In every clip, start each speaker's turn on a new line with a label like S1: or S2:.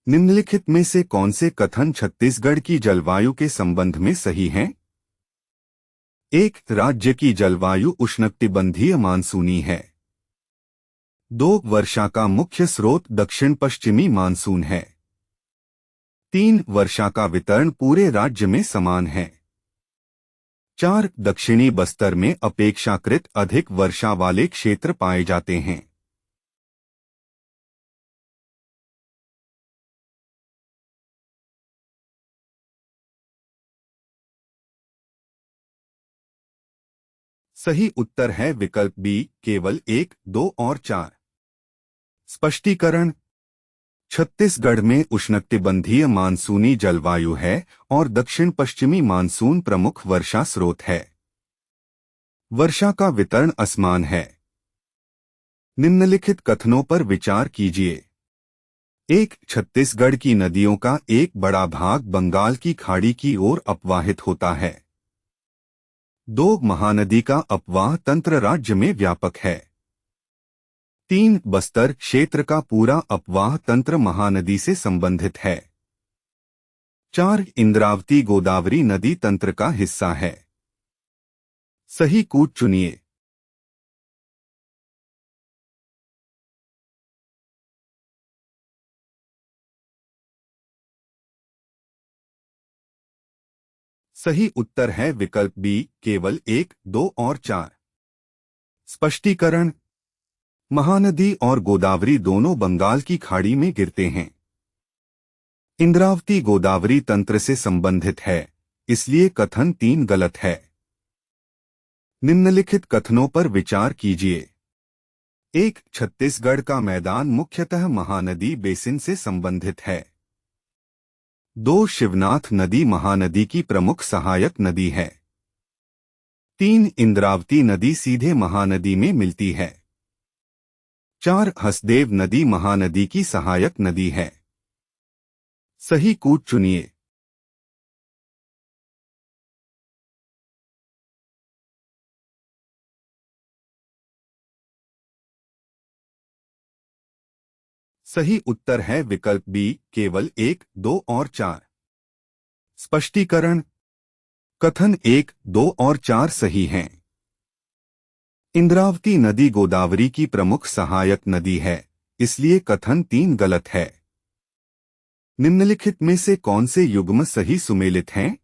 S1: निम्नलिखित में से कौन से कथन छत्तीसगढ़ की जलवायु के संबंध में सही हैं? 1. राज्य की जलवायु उष्णकटिबंधीय मानसूनी है। 2. वर्षा का मुख्य स्रोत दक्षिण पश्चिमी मानसून है। 3. वर्षा का वितरण पूरे राज्य में समान है। 4. दक्षिणी बस्तर में अपेक्षाकृत अधिक वर्षा वाले क्षेत्र पाए जाते हैं। सही उत्तर है विकल्प बी, केवल 1, 2 और 4। स्पष्टीकरण। छत्तीसगढ़ में उष्णकटिबंधीय मानसूनी जलवायु है और दक्षिण पश्चिमी मानसून प्रमुख वर्षा स्रोत है। वर्षा का वितरण असमान है। निम्नलिखित कथनों पर विचार कीजिए। 1. छत्तीसगढ़ की नदियों का एक बड़ा भाग बंगाल की खाड़ी की ओर अपवाहित होता है। 2. महानदी का अपवाह तंत्र राज्य में व्यापक है। 3. बस्तर क्षेत्र का पूरा अपवाह तंत्र महानदी से संबंधित है। 4. इंद्रावती गोदावरी नदी तंत्र का हिस्सा है। सही कूट चुनिए। सही उत्तर है विकल्प बी, केवल 1, 2 और 4। स्पष्टीकरण। महानदी और गोदावरी दोनों बंगाल की खाड़ी में गिरते हैं। इंद्रावती गोदावरी तंत्र से संबंधित है, इसलिए कथन 3 गलत है। निम्नलिखित कथनों पर विचार कीजिए। 1. छत्तीसगढ़ का मैदान मुख्यतः महानदी बेसिन से संबंधित है। 2. शिवनाथ नदी महानदी की प्रमुख सहायक नदी है। 3. इंद्रावती नदी सीधे महानदी में मिलती है। 4. हसदेव नदी महानदी की सहायक नदी है। सही कूट चुनिए। सही उत्तर है विकल्प बी, केवल 1, 2 और 4। स्पष्टीकरण। कथन 1, 2 और 4 सही हैं। इंद्रावती नदी गोदावरी की प्रमुख सहायक नदी है, इसलिए कथन 3 गलत है। निम्नलिखित में से कौन से युग्म सही सुमेलित हैं?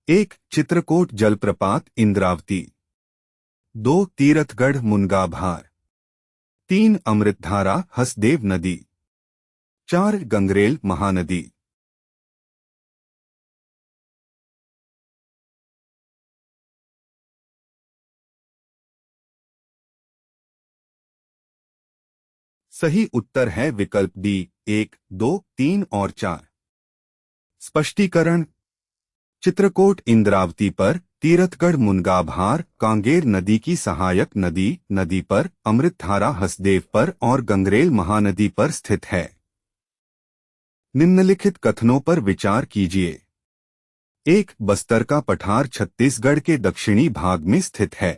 S1: 1. चित्रकोट जलप्रपात इंद्रावती। 2. तीरथगढ़ मुनगाभार। 3. अमृतधारा हसदेव नदी। 4. गंगरेल महानदी। सही उत्तर है विकल्प डी, 1, 2, 3 और 4। स्पष्टीकरण। चित्रकोट इंद्रावती पर, तीरथगढ़ मुनगाभार कांगेर नदी की सहायक नदी पर, अमृतधारा हसदेव पर और गंगरेल महानदी पर स्थित है। निम्नलिखित कथनों पर विचार कीजिए। 1. बस्तर का पठार छत्तीसगढ़ के दक्षिणी भाग में स्थित है।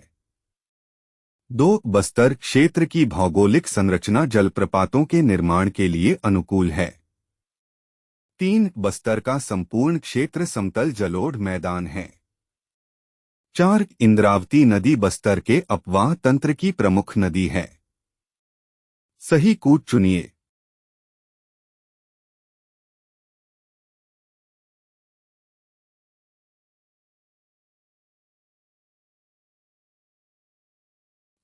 S1: 2. बस्तर क्षेत्र की भौगोलिक संरचना जलप्रपातों के निर्माण के लिए अनुकूल है। 3. बस्तर का संपूर्ण क्षेत्र समतल जलोढ़ मैदान है। 4. इंद्रावती नदी बस्तर के अपवाह तंत्र की प्रमुख नदी है। सही कूट चुनिए।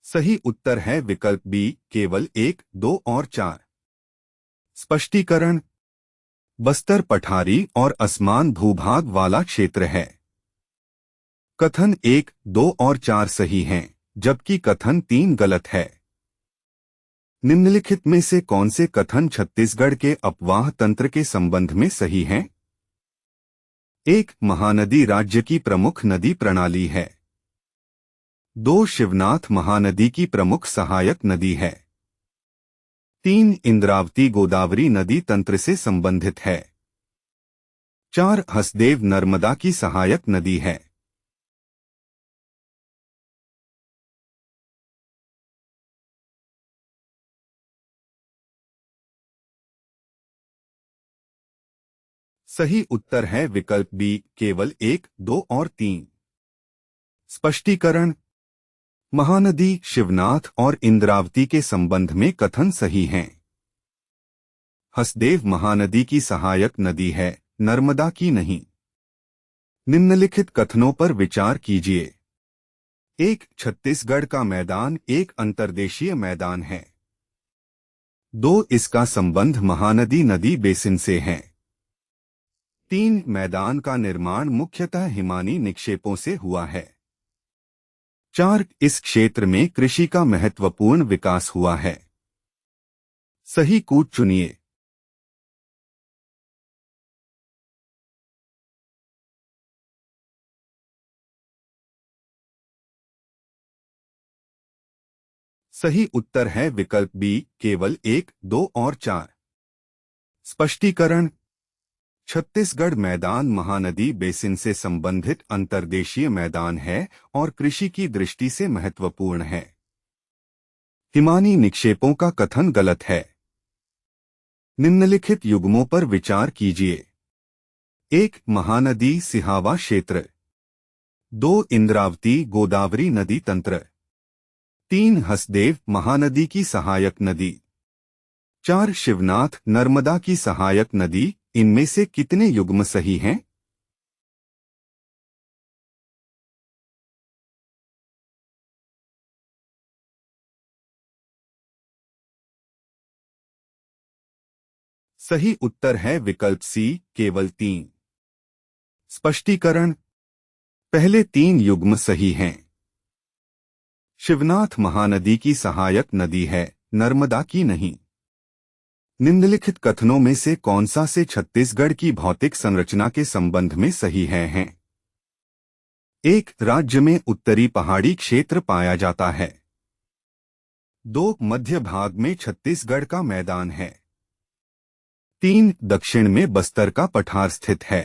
S1: सही उत्तर है विकल्प बी, केवल 1, 2 और 4। स्पष्टीकरण। बस्तर पठारी और असमान भूभाग वाला क्षेत्र है। कथन 1, 2 और 4 सही हैं, जबकि कथन 3 गलत है। निम्नलिखित में से कौन से कथन छत्तीसगढ़ के अपवाह तंत्र के संबंध में सही हैं? 1. महानदी राज्य की प्रमुख नदी प्रणाली है। 2. शिवनाथ महानदी की प्रमुख सहायक नदी है। 3. इंद्रावती गोदावरी नदी तंत्र से संबंधित है। 4. हसदेव नर्मदा की सहायक नदी है। सही उत्तर है विकल्प बी, केवल 1, 2 और 3। स्पष्टीकरण। महानदी शिवनाथ और इंद्रावती के संबंध में कथन सही हैं। हसदेव महानदी की सहायक नदी है, नर्मदा की नहीं। निम्नलिखित कथनों पर विचार कीजिए। 1. छत्तीसगढ़ का मैदान एक अंतर्देशीय मैदान है। 2. इसका संबंध महानदी नदी बेसिन से है। 3. मैदान का निर्माण मुख्यतः हिमानी निक्षेपों से हुआ है। 4. इस क्षेत्र में कृषि का महत्वपूर्ण विकास हुआ है। सही कूट चुनिए। सही उत्तर है विकल्प बी, केवल 1, 2 और 4। स्पष्टीकरण। छत्तीसगढ़ मैदान महानदी बेसिन से संबंधित अंतर्देशीय मैदान है और कृषि की दृष्टि से महत्वपूर्ण है। हिमानी निक्षेपों का कथन गलत है। निम्नलिखित युग्मों पर विचार कीजिए। 1. महानदी सिहावा क्षेत्र। 2. इंद्रावती गोदावरी नदी तंत्र। 3. हसदेव महानदी की सहायक नदी। 4. शिवनाथ नर्मदा की सहायक नदी। इनमें से कितने युग्म सही हैं? सही उत्तर है विकल्प सी, केवल 3। स्पष्टीकरण। पहले 3 युग्म सही हैं। शिवनाथ महानदी की सहायक नदी है, नर्मदा की नहीं। निम्नलिखित कथनों में से कौन सा से छत्तीसगढ़ की भौतिक संरचना के संबंध में सही हैं? 1. राज्य में उत्तरी पहाड़ी क्षेत्र पाया जाता है। 2. मध्य भाग में छत्तीसगढ़ का मैदान है। 3. दक्षिण में बस्तर का पठार स्थित है।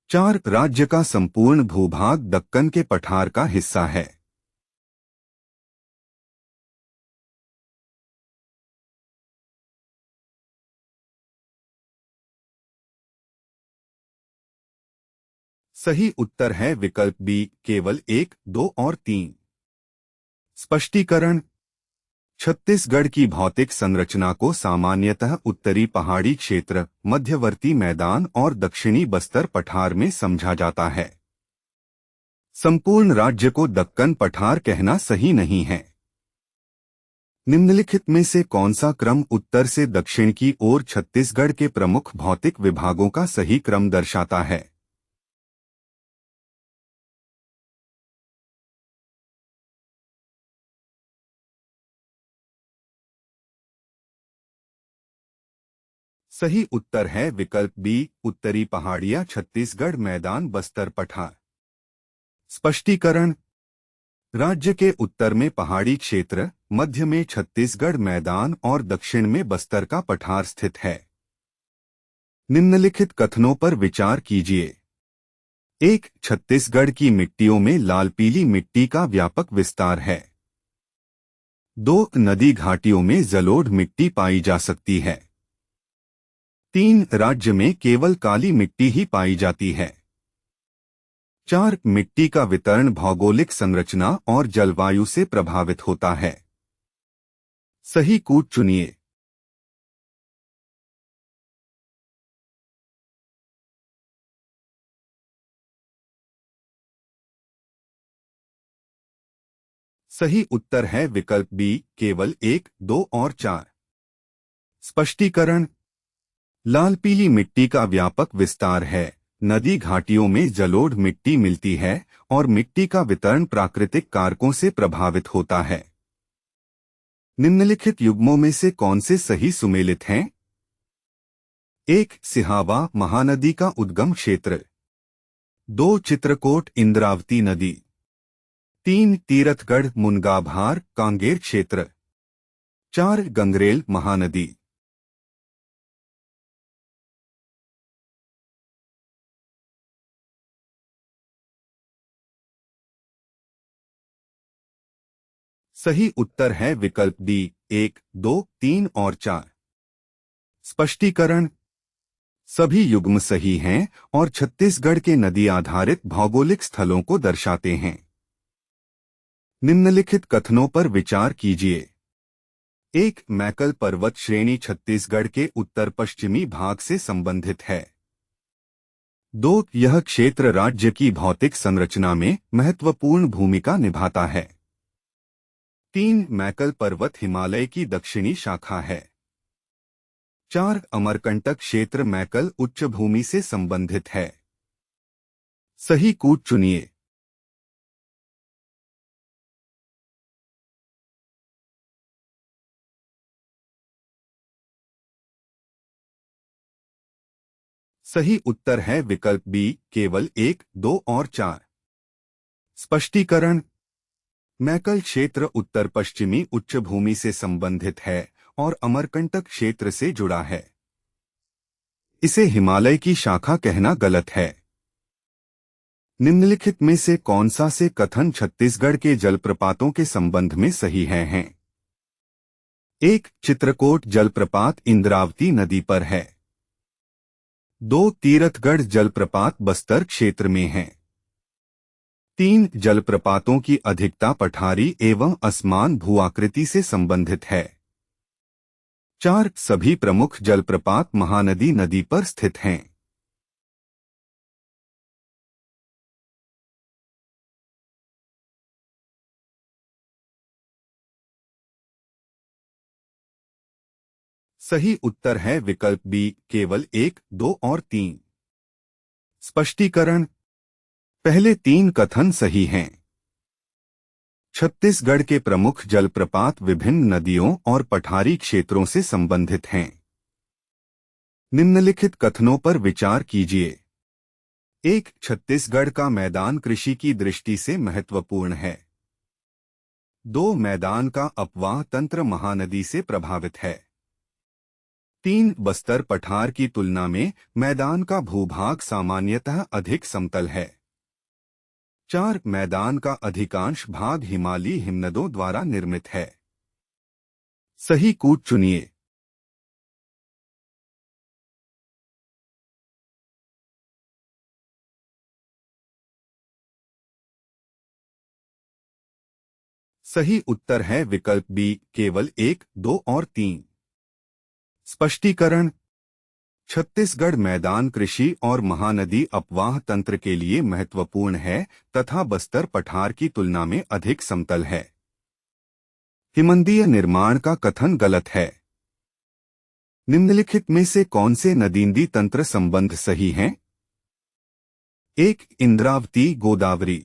S1: 4. राज्य का संपूर्ण भूभाग दक्कन के पठार का हिस्सा है। सही उत्तर है विकल्प बी, केवल 1, 2 और 3। स्पष्टीकरण। छत्तीसगढ़ की भौतिक संरचना को सामान्यतः उत्तरी पहाड़ी क्षेत्र, मध्यवर्ती मैदान और दक्षिणी बस्तर पठार में समझा जाता है। संपूर्ण राज्य को दक्कन पठार कहना सही नहीं है। निम्नलिखित में से कौन सा क्रम उत्तर से दक्षिण की ओर छत्तीसगढ़ के प्रमुख भौतिक विभागों का सही क्रम दर्शाता है? सही उत्तर है विकल्प बी, उत्तरी पहाड़ियां छत्तीसगढ़ मैदान बस्तर पठार। स्पष्टीकरण। राज्य के उत्तर में पहाड़ी क्षेत्र, मध्य में छत्तीसगढ़ मैदान और दक्षिण में बस्तर का पठार स्थित है। निम्नलिखित कथनों पर विचार कीजिए। 1. छत्तीसगढ़ की मिट्टियों में लाल पीली मिट्टी का व्यापक विस्तार है। 2. नदी घाटियों में जलोढ़ मिट्टी पाई जा सकती है। 3. राज्य में केवल काली मिट्टी ही पाई जाती है। 4. मिट्टी का वितरण भौगोलिक संरचना और जलवायु से प्रभावित होता है। सही कूट चुनिए। सही उत्तर है विकल्प बी, केवल 1, 2 और 4। स्पष्टीकरण। लाल पीली मिट्टी का व्यापक विस्तार है, नदी घाटियों में जलोढ़ मिट्टी मिलती है और मिट्टी का वितरण प्राकृतिक कारकों से प्रभावित होता है। निम्नलिखित युग्मों में से कौन से सही सुमेलित हैं? 1. सिहावा महानदी का उद्गम क्षेत्र। 2. चित्रकोट इंद्रावती नदी। 3. तीरथगढ़ मुनगाभार कांगेर क्षेत्र। 4. गंगरेल महानदी। सही उत्तर है विकल्प डी, 1, 2, 3 और 4। स्पष्टीकरण। सभी युग्म सही हैं और छत्तीसगढ़ के नदी आधारित भौगोलिक स्थलों को दर्शाते हैं। निम्नलिखित कथनों पर विचार कीजिए। एक, मैकल पर्वत श्रेणी छत्तीसगढ़ के उत्तर पश्चिमी भाग से संबंधित है। 2, यह क्षेत्र राज्य की भौतिक संरचना में महत्वपूर्ण भूमिका निभाता है। 3, मैकल पर्वत हिमालय की दक्षिणी शाखा है। 4, अमरकंटक क्षेत्र मैकल उच्चभूमि से संबंधित है। सही कूट चुनिए। सही उत्तर है विकल्प बी, केवल 1, 2 और 4। स्पष्टीकरण। मैकल क्षेत्र उत्तर पश्चिमी उच्चभूमि से संबंधित है और अमरकंटक क्षेत्र से जुड़ा है। इसे हिमालय की शाखा कहना गलत है। निम्नलिखित में से कौन सा से कथन छत्तीसगढ़ के जलप्रपातों के संबंध में सही हैं? 1, चित्रकोट जलप्रपात इंद्रावती नदी पर है। 2, तीरथगढ़ जलप्रपात बस्तर क्षेत्र में है। 3, जलप्रपातों की अधिकता पठारी एवं असमान भूआकृति से संबंधित है। 4, सभी प्रमुख जलप्रपात महानदी नदी पर स्थित हैं। सही उत्तर है विकल्प बी, केवल 1, 2 और 3। स्पष्टीकरण। पहले 3 कथन सही हैं। छत्तीसगढ़ के प्रमुख जलप्रपात विभिन्न नदियों और पठारी क्षेत्रों से संबंधित हैं। निम्नलिखित कथनों पर विचार कीजिए। 1, छत्तीसगढ़ का मैदान कृषि की दृष्टि से महत्वपूर्ण है। 2, मैदान का अपवाह तंत्र महानदी से प्रभावित है। 3, बस्तर पठार की तुलना में मैदान का भूभाग सामान्यतः अधिक समतल है। 4, मैदान का अधिकांश भाग हिमालयी हिमनदों द्वारा निर्मित है। सही कूट चुनिए। सही उत्तर है विकल्प बी, केवल 1, 2 और 3। स्पष्टीकरण। छत्तीसगढ़ मैदान कृषि और महानदी अपवाह तंत्र के लिए महत्वपूर्ण है तथा बस्तर पठार की तुलना में अधिक समतल है। हिमनदीय निर्माण का कथन गलत है। निम्नलिखित में से कौन से नदींदी तंत्र संबंध सही हैं? 1, इंद्रावती गोदावरी।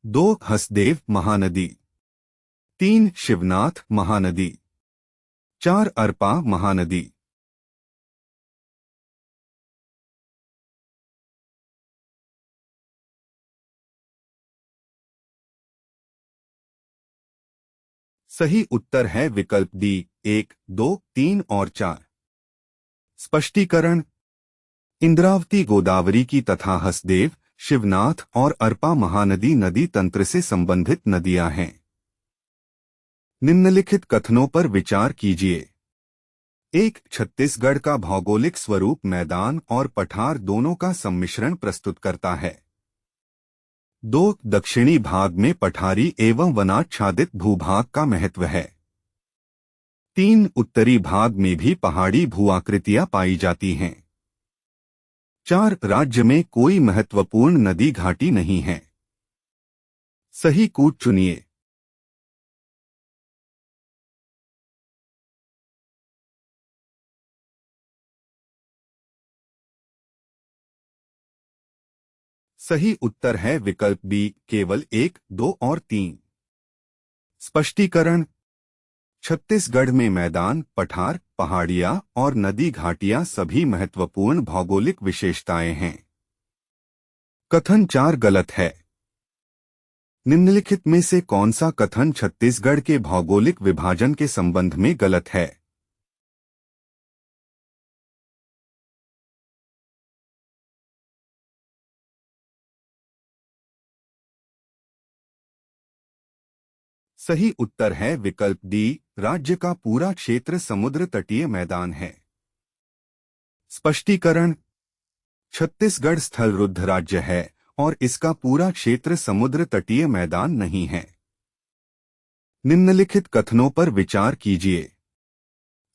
S1: 2, हसदेव महानदी। 3, शिवनाथ महानदी। 4, अरपा महानदी। सही उत्तर है विकल्प डी, 1, 2, 3 और 4। स्पष्टीकरण। इंद्रावती गोदावरी की तथा हसदेव, शिवनाथ और अरपा महानदी नदी तंत्र से संबंधित नदियां हैं। निम्नलिखित कथनों पर विचार कीजिए। 1, छत्तीसगढ़ का भौगोलिक स्वरूप मैदान और पठार दोनों का सम्मिश्रण प्रस्तुत करता है। 2, दक्षिणी भाग में पठारी एवं वनाच्छादित भूभाग का महत्व है। 3, उत्तरी भाग में भी पहाड़ी भूआकृतियां पाई जाती हैं। 4, राज्य में कोई महत्वपूर्ण नदी घाटी नहीं है। सही कूट चुनिए। सही उत्तर है विकल्प बी, केवल 1, 2 और 3। स्पष्टीकरण। छत्तीसगढ़ में मैदान, पठार, पहाड़ियां और नदी घाटियां सभी महत्वपूर्ण भौगोलिक विशेषताएं हैं। कथन 4 गलत है। निम्नलिखित में से कौन सा कथन छत्तीसगढ़ के भौगोलिक विभाजन के संबंध में गलत है? सही उत्तर है विकल्प डी, राज्य का पूरा क्षेत्र समुद्र तटीय मैदान है। स्पष्टीकरण। छत्तीसगढ़ स्थल रुद्ध राज्य है और इसका पूरा क्षेत्र समुद्र तटीय मैदान नहीं है। निम्नलिखित कथनों पर विचार कीजिए।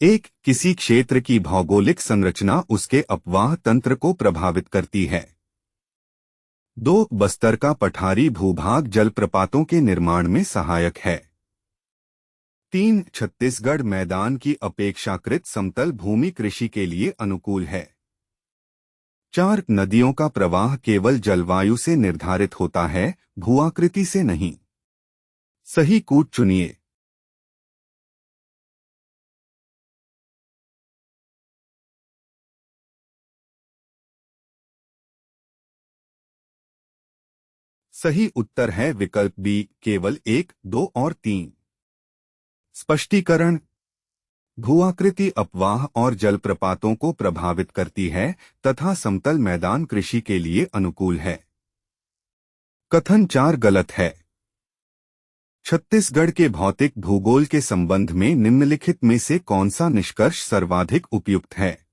S1: 1. किसी क्षेत्र की भौगोलिक संरचना उसके अपवाह तंत्र को प्रभावित करती है। 2. बस्तर का पठारी भूभाग जलप्रपातों के निर्माण में सहायक है। 3. छत्तीसगढ़ मैदान की अपेक्षाकृत समतल भूमि कृषि के लिए अनुकूल है। 4. नदियों का प्रवाह केवल जलवायु से निर्धारित होता है, भूआकृति से नहीं। सही कूट चुनिए। सही उत्तर है विकल्प बी, केवल 1, 2 और 3। स्पष्टीकरण। भूआकृति अपवाह और जलप्रपातों को प्रभावित करती है तथा समतल मैदान कृषि के लिए अनुकूल है। कथन 4 गलत है। छत्तीसगढ़ के भौतिक भूगोल के संबंध में निम्नलिखित में से कौन सा निष्कर्ष सर्वाधिक उपयुक्त है?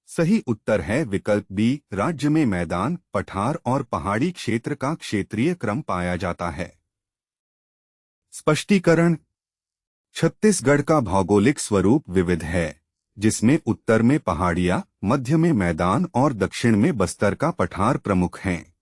S1: सही उत्तर है विकल्प बी, राज्य में मैदान, पठार और पहाड़ी क्षेत्र का क्षेत्रीय क्रम पाया जाता है। स्पष्टीकरण। छत्तीसगढ़ का भौगोलिक स्वरूप विविध है, जिसमें उत्तर में पहाड़ियां, मध्य में मैदान और दक्षिण में बस्तर का पठार प्रमुख हैं।